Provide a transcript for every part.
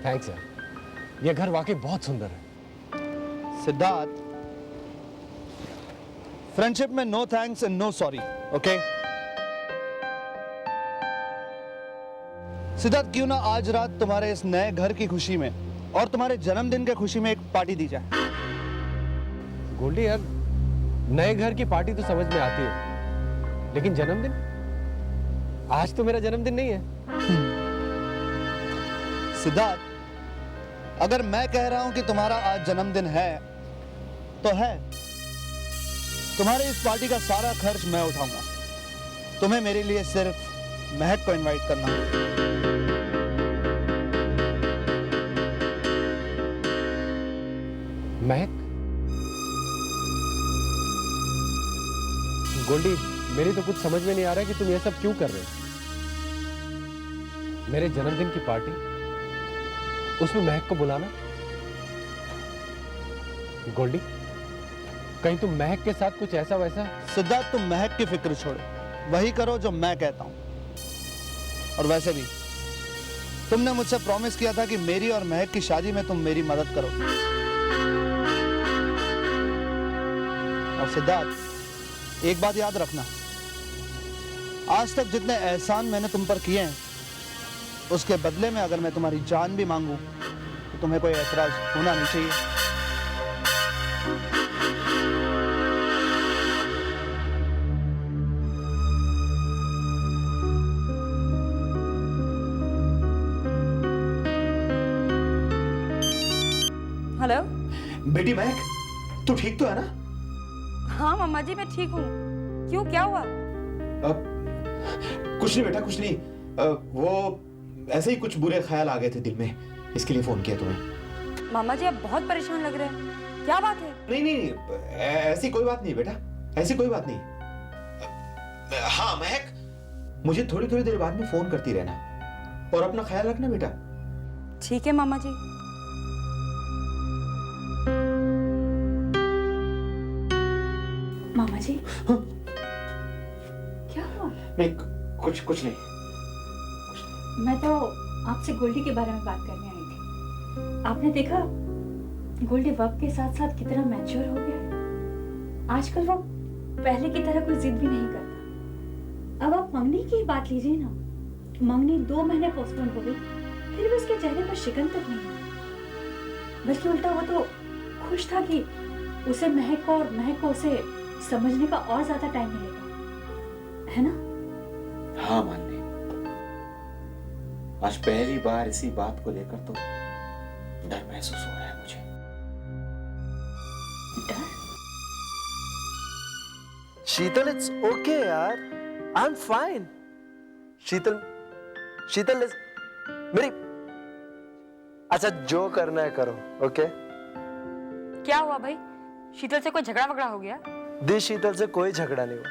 Thanks यार, ये घर वाकई बहुत सुंदर है। सिद्धार्थ, फ्रेंडशिप में no thanks and no sorry, okay? Siddharth, क्यों ना आज रात तुम्हारे इस नए घर की खुशी में और तुम्हारे जन्मदिन के खुशी में एक पार्टी दी जाए। गोल्डी यार, नए घर की पार्टी तो समझ में आती है, लेकिन जन्मदिन? आज तो मेरा जन्मदिन नहीं है। सिद्धार्थ, अगर मैं कह रहा हूं कि तुम्हारा आज जन्मदिन है तो है। तुम्हारे इस पार्टी का सारा खर्च मैं उठाऊंगा। तुम्हें मेरे लिए सिर्फ महक को इनवाइट करना है। महक? गोल्डी, मेरी तो कुछ समझ में नहीं आ रहा है कि तुम ये सब क्यों कर रहे हो। मेरे जन्मदिन की पार्टी, उसमें महक को बुलाना? गोल्डी, कहीं तुम महक के साथ कुछ ऐसा वैसा? सिद्धार्थ, तुम महक की फिक्र छोड़ो, वही करो जो मैं कहता हूं। और वैसे भी तुमने मुझसे प्रॉमिस किया था कि मेरी और महक की शादी में तुम मेरी मदद करो। और सिद्धार्थ, एक बात याद रखना, आज तक जितने एहसान मैंने तुम पर किए हैं, उसके बदले में अगर मैं तुम्हारी जान भी मांगूं तो तुम्हें कोई ऐतराज होना नहीं चाहिए। हेलो। बेटी महक, तू ठीक तो है ना? हाँ मम्मा जी, मैं ठीक हूँ। क्यों, क्या हुआ? कुछ नहीं बेटा, कुछ नहीं। वो ऐसे ही कुछ बुरे ख्याल आ गए थे दिल में, इसके लिए फोन किया तुम्हें। मामा जी, आप बहुत परेशान लग रहे हैं, क्या बात है? नहीं नहीं, ऐसी कोई बात नहीं बेटा, ऐसी कोई बात नहीं। हाँ महक, मुझे थोड़ी थोड़ी देर बाद में फोन करती रहना और अपना ख्याल रखना बेटा। ठीक है मामा जी। मामा जी, हाँ? क्या हुआ? नहीं, कुछ नहीं। मैं तो आपसे गोल्डी के बारे में बात करने आई थी। आपने देखा गोल्डी वक्त के साथ साथ कितना मैच्योर हो गया है। आजकल वो पहले की तरह कोई जिद भी नहीं करता। अब आप मंगनी की बात लीजिए ना, मंगनी 2 महीने पोस्टपोन हो गई, फिर भी उसके चेहरे पर शिकन तक नहीं आई। बल्कि उल्टा वो तो खुश था कि उसे महक को और महक को उसे समझने का और ज्यादा टाइम मिलेगा, है ना? हाँ मान्य, आज पहली बार इसी बात को लेकर तो डर महसूस हो रहा है मुझे। डर? शीतल, इट्स ओके यार, आई एम फाइन। शीतल, शीतल मेरी, अच्छा जो करना है करो, ओके? क्या हुआ भाई, शीतल से कोई झगड़ा वगड़ा हो गया? दी, शीतल से कोई झगड़ा नहीं हुआ,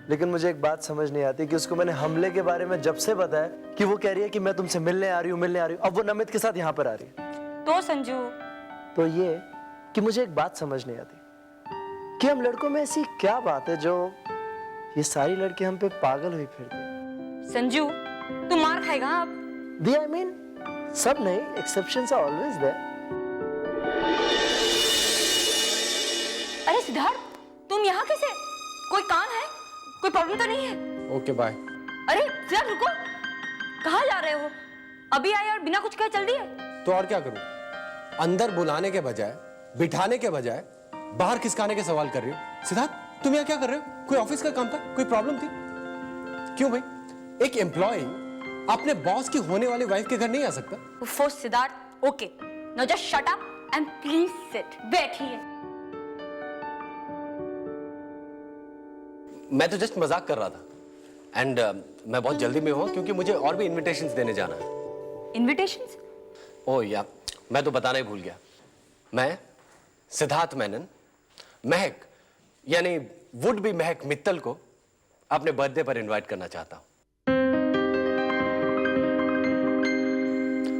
लेकिन मुझे एक बात समझ नहीं आती कि उसको मैंने हमले के बारे में जब से बताया कि वो कह रही है कि मैं तुमसे मिलने आ रही हूँ, मिलने आ रही हूँ, अब वो नमित के साथ यहाँ पर आ रही है। तो संजू? तो ये कि मुझे एक बात समझ नहीं आती कि हम लड़कों में ऐसी क्या बात है जो ये सारी लड़के हम पे पागल हुई फिरते हैं। संजू, तू मार खाएगा अब। दी, आई मीन सब नहीं, एक्सेप्शंस आर ऑलवेज देयर। अरे सिद्धार्थ, तुम यहाँ कैसे? कोई काम है? कोई प्रॉब्लम तो नहीं है? Okay bye. अरे सिद्धार्थ, रुको, कहाँ जा रहे हो? अभी आए और बिना कुछ कहे चल दिए? तो और क्या करूं? अंदर बुलाने के बजाय, बिठाने के बजाय बाहर खिसकाने के सवाल कर रही हो। सिद्धार्थ, तुम यहाँ क्या कर रहे हो? कोई ऑफिस का काम था? कोई प्रॉब्लम थी? क्यों भाई, एक एम्प्लॉय अपने बॉस की होने वाली वाइफ के घर नहीं आ सकता? उफ़ो Siddharth, okay, now just shut up and please sit. बैठिए। मैं तो जस्ट मजाक कर रहा था एंड मैं बहुत जल्दी में हूँ क्योंकि मुझे और भी इनविटेशंस देने जाना है। इनविटेशंस? ओह या, मैं तो बताना ही भूल गया। मैं सिद्धार्थ मेनन महक यानी वुड बी महक मित्तल को अपने बर्थडे पर इनवाइट करना चाहता हूं।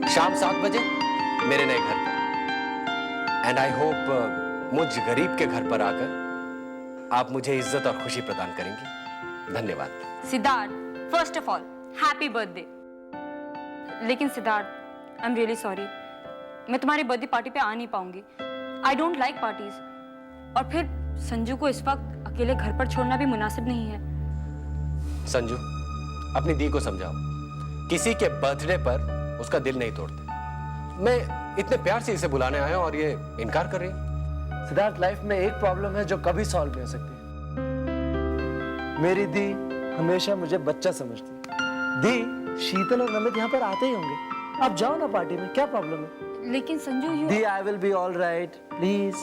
शाम 7 बजे मेरे नए घर पर। एंड आई होप मुझ गरीब के घर पर आकर आप मुझे इज्जत और खुशी प्रदान करेंगी। धन्यवाद। Siddharth, first of all happy birthday. लेकिन Siddharth, I am really sorry, मैं तुम्हारी बर्थडे पार्टी पे आ नहीं पाऊंगी। I don't like parties. और फिर संजू को इस वक्त अकेले घर पर छोड़ना भी मुनासिब नहीं है। संजू, अपनी दी को समझाओ, किसी के बर्थडे पर उसका दिल नहीं तोड़ते। मैं इतने प्यार से इसे बुलाने आया हूं और ये इनकार कर रही है। सिद्धार्थ, लाइफ में एक प्रॉब्लम है जो कभी सॉल्व नहीं हो सकती। मेरी दी हमेशा मुझे बच्चा समझती है। दी, शीतल और नमित यहाँ पर आते ही होंगे, आप जाओ ना पार्टी में, क्या प्रॉब्लम है? लेकिन संजू दी, I will be all right, please.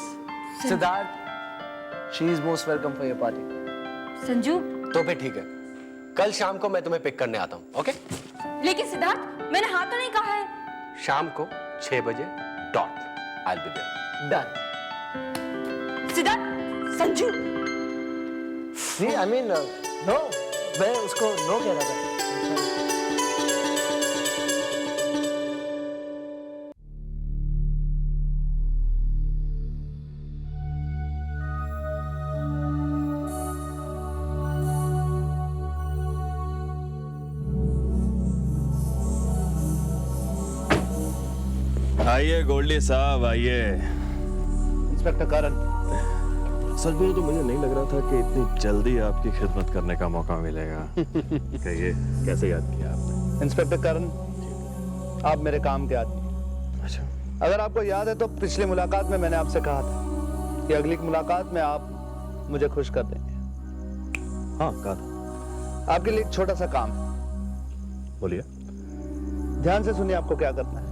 Siddharth, she is most welcome for your party. Sanju, तो फिर ठीक है, कल शाम को मैं तुम्हें पिक करने आता हूं, ओके? लेकिन सिद्धार्थ, मैंने हाँ तो नहीं कहा है। शाम को 6 बजे dot I will be there. Done. Siddharth, Sanju, the, I mean no, मैं उसको नो कह रहा था। आइए गोल्डी साहब, आइए। इंस्पेक्टर करण, सच बोलो तो मुझे नहीं लग रहा था कि इतनी जल्दी आपकी खिदमत करने का मौका मिलेगा। कहिए, कैसे याद किया आपने? इंस्पेक्टर करण, आप मेरे काम के आदमी। अच्छा, अगर आपको याद है तो पिछली मुलाकात में मैंने आपसे कहा था कि अगली मुलाकात में आप मुझे खुश कर देंगे। हाँ कहा था। आपके लिए एक छोटा सा काम है। बोलिए। ध्यान से सुनिए, आपको क्या करना है।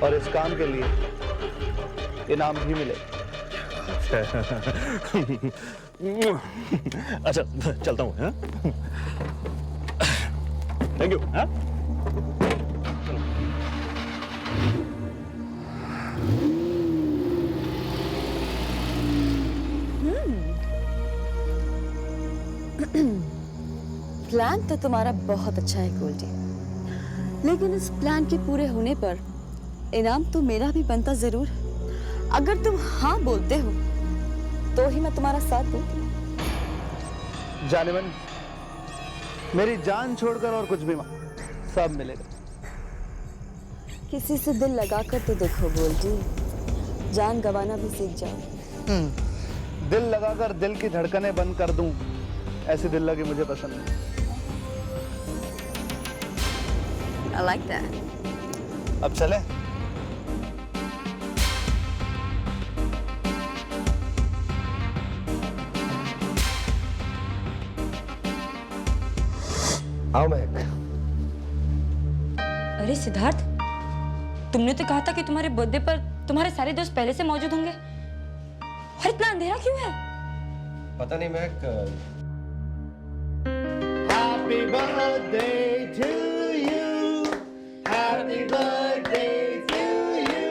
और इस काम के लिए इनाम भी मिलेगा। अच्छा, चलता हूँ। Thank you. प्लान तो तुम्हारा बहुत अच्छा है गोल्डी, लेकिन इस प्लान के पूरे होने पर इनाम तो मेरा भी बनता जरूर। अगर तुम हाँ बोलते हो तो ही मैं तुम्हारा साथ दूंगी। जानेमन, मेरी जान छोड़कर और कुछ भी सब मिलेगा। किसी से दिल लगाकर तो देखो गोल्डी, जान गंवाना भी सीख जाओ। दिल लगाकर दिल की धड़कनें बंद कर दूं, ऐसी दिल लगी मुझे पसंद नहीं। I like that. अब चले? आओ महक। अरे सिद्धार्थ, तुमने तो कहा था कि तुम्हारे बर्थडे पर तुम्हारे सारे दोस्त पहले से मौजूद होंगे, और इतना अंधेरा क्यों है? पता नहीं महक। Happy birthday to you. Happy birthday to you.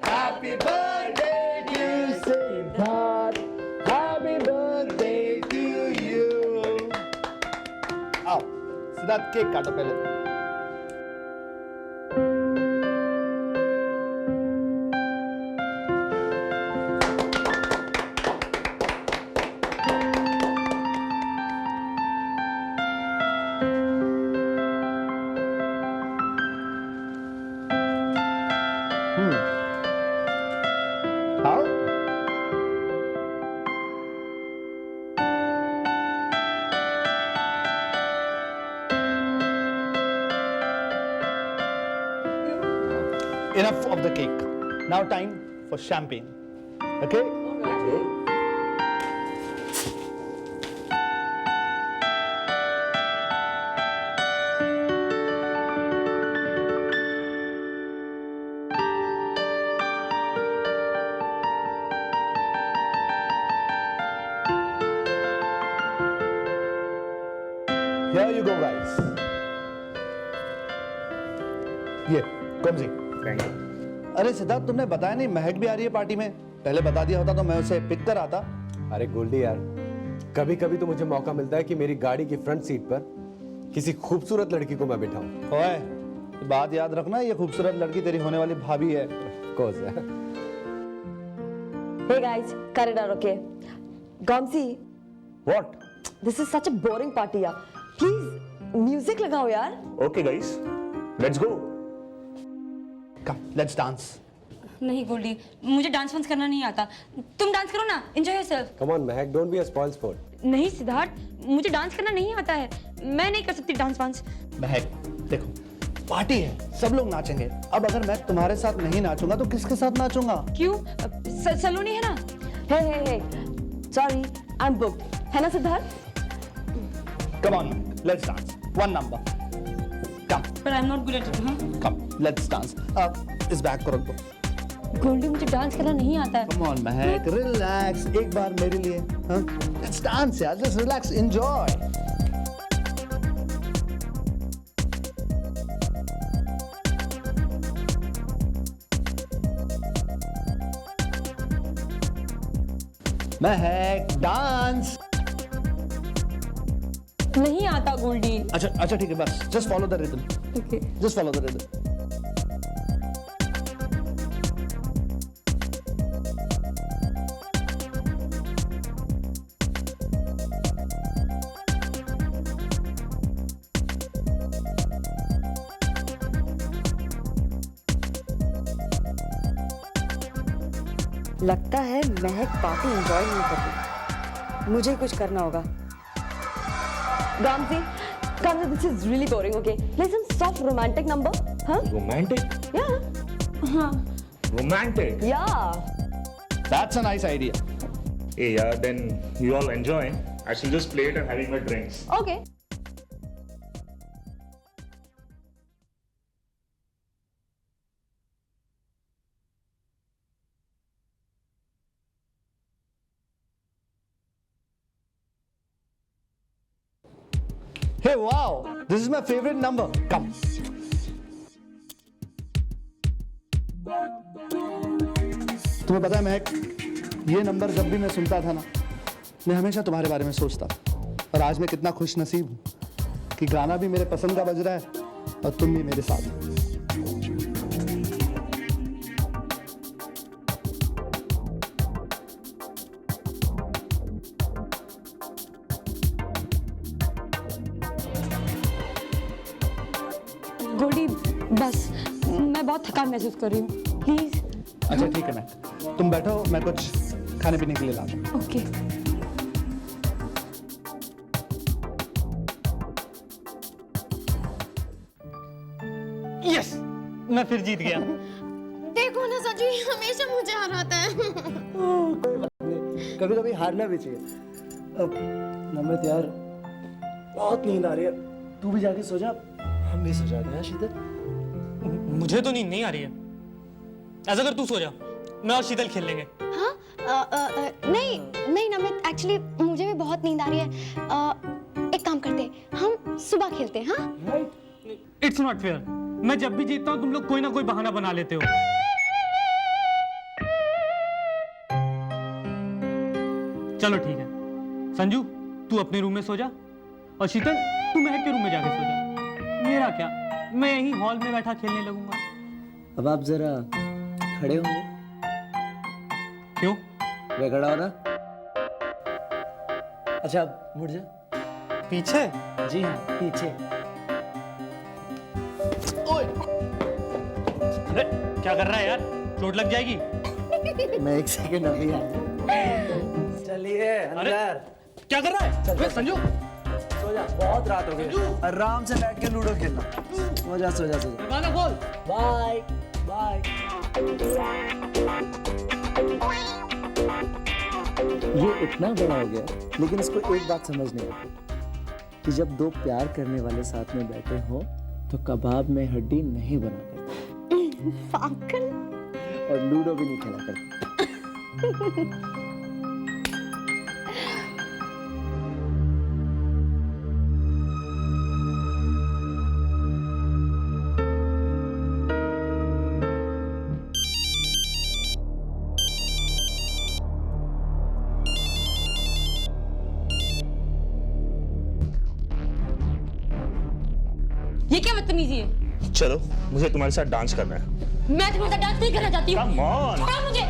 Happy birthday dear Siddharth. Happy birthday to you. आओ, सिद्धार्थ केक काटो पहले। आओ। Enough of the cake. Now time for champagne. Okay? Here you go, guys. ये कम जी। अरे सिद्धार्थ, तुमने बताया नहीं महक भी आ रही है पार्टी में। पहले बता दिया होता तो मैं उसे पिक कर आता। अरे गोल्डी यार, कभी कभी तो मुझे मौका मिलता है कि मेरी गाड़ी की फ्रंट सीट पर किसी खूबसूरत लड़की को मैं बिठाऊं। ओए, बात याद रखना, ये खूबसूरत लड़की तेरी होने वाली भाभी है। कोर्स है। Hey guys, cut it out, okay? Gomsi, what? this is such a boring party, यार. Please, music लगाओ यार. Okay guys, let's go. Come, let's dance. नहीं गोल्डी, मुझे डांस वांस करना नहीं आता। तुम डांस करो ना, enjoy yourself. Come on Mahak, don't be a spoil sport. नहीं सिद्धार्थ, मुझे डांस करना नहीं आता है। मैं नहीं कर सकती डांस वांस। महक, देखो, पार्टी है, सब लोग नाचेंगे। अब अगर मैं तुम्हारे साथ नहीं नाचूंगा तो किसके साथ नाचूंगा? क्यों? सलोनी है ना? Hey, sorry, I'm booked. है ना Siddharth? Come on, let's dance. One number. Come, पर I am not good at it. हाँ come, let's dance. इस बैग को रख दो। गोल्डी, मुझे डांस करना नहीं आता है। Come on, Mahak, relax. एक बार मेरे लिए, हाँ? Let's dance यार, just relax, enjoy. महक, डांस। नहीं आता गोल्डी। अच्छा ठीक है, बस just follow the rhythm. Okay. Just follow the rhythm. लगता है महक पार्टी एंजॉय नहीं करती। मुझे कुछ करना होगा। गामसी, this is really boring, okay? Play some soft romantic number, huh? Romantic? Yeah. हाँ। Romantic? Yeah. That's a nice idea. Hey, yeah, then you all enjoy. I shall just play it and having my drinks. Okay. Hey, wow! This is my favorite number. Come. तुम्हें पता है महक, ये number जब भी मैं सुनता था ना, मैं हमेशा तुम्हारे बारे में सोचता। और आज मैं कितना खुश नसीब हूँ कि गाना भी मेरे पसंद का बज रहा है और तुम भी मेरे साथ हो। गोल्डी, बस मैं बहुत थकान महसूस कर रही हूँ। प्लीज। अच्छा ठीक है महक, तुम बैठो, मैं कुछ खाने पीने के लिए लाता हूँ। ओके। यस, मैं फिर जीत गया। देखो ना सजू, ये हमेशा मुझे हराता है। कभी कभी हारना भी चाहिए। अब नमित यार, बहुत नींद आ रही है, तू भी जाके सो जा, हम भी सो जाते हैं। शीतल, मुझे तो नींद नहीं आ रही है। ऐसा कर, तू सो जा, मैं और शीतल खेल लेंगे। हाँ? नहीं नमित, एक्चुअली मुझे भी बहुत नींद आ रही है। एक काम करते हैं, हम सुबह खेलते हैं। हाँ? It's not fair. मैं जब भी जीतता हूँ तुम लोग कोई ना कोई बहाना बना लेते हो। चलो ठीक है, संजू तू अपने रूम में सो जा और शीतल तू महक के रूम में जाके सो जा। मेरा क्या, मैं यहीं हॉल में बैठा खेलने लगूंगा। अब आप जरा खड़े होंगे? क्यों? वे खड़ा हो ना। अच्छा अब मुड़ जा। पीछे? जी हाँ, पीछे। अरे क्या कर रहा है यार, चोट लग जाएगी। मैं एक सेकंड अभी आया। चलिए अंदर। क्या कर रहा है? चल, संजू सो जा, बहुत रात हो गई, आराम से बैठ के लूडो खेलना। सो जा सो जा सो जा। गाना खोल। Bye bye. ये इतना बड़ा हो गया लेकिन इसको एक बात समझ नहीं आती कि जब दो प्यार करने वाले साथ में बैठे हो तो कबाब में हड्डी नहीं बना करते पागल। और लूडो भी नहीं खेला करते। ये क्या बदतमीजी है? चलो मुझे तुम्हारे साथ डांस करना है। मैं तुम्हारे साथ डांस नहीं करना चाहती हूँ। Come on. छोड़ो मुझे।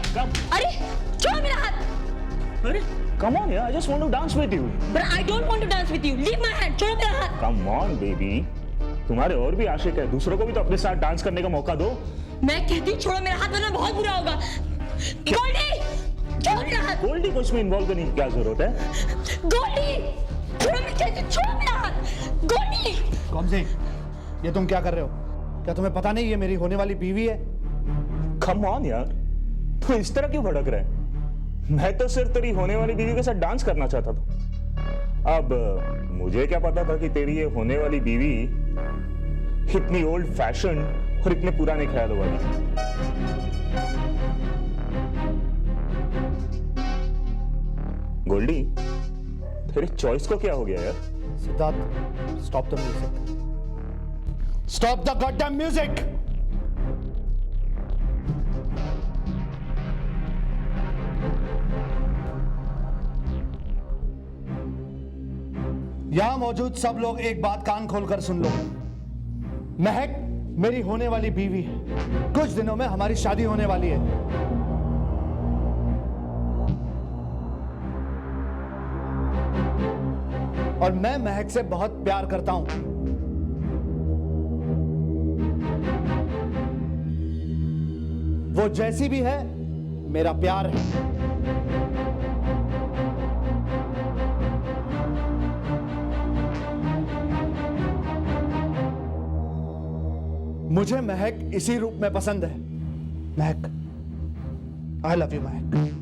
अरे छोड़ो मेरा हाथ। अरे come on यार, I just want to dance with you. But I don't want to dance with you. Leave my hand. छोड़ो मेरा हाथ। Come on baby, तुम्हारे और भी आशिक है, दूसरों को भी तो अपने साथ डांस करने का मौका दो। मैं कहती हूँ छोड़ो मेरा हाथ, वरना बहुत बुरा होगा। गोल्डी, छोड़ो मेरा हाथ। गोल्डी को इसमें इन्वॉल्व करने की क्या जरूरत है? गोल्डी, छोड़ो, मैं कहती हूँ छोड़ो मेरा हाथ। गोल्डी। कौन सी? ये तुम क्या कर रहे हो? क्या तुम्हें पता नहीं ये मेरी होने वाली बीवी है? Come on यार, तू इस तरह क्यों भड़क रहा है? मैं तो सिर्फ तेरी होने वाली बीवी के साथ डांस करना चाहता था। अब मुझे क्या पता था कि तेरी ये होने वाली बीवी इतनी ओल्ड फैशन और इतने पुराने ख्यालों वाली। गोल्डी, तेरी चॉइस को क्या हो गया यार? Siddharth, stop the music. Stop the goddamn music. यहां मौजूद सब लोग एक बात कान खोलकर सुन लो। महक मेरी होने वाली बीवी है। कुछ दिनों में हमारी शादी होने वाली है। और मैं महक से बहुत प्यार करता हूं। वो जैसी भी है, मेरा प्यार है। मुझे महक इसी रूप में पसंद है। महक, आई लव यू महक।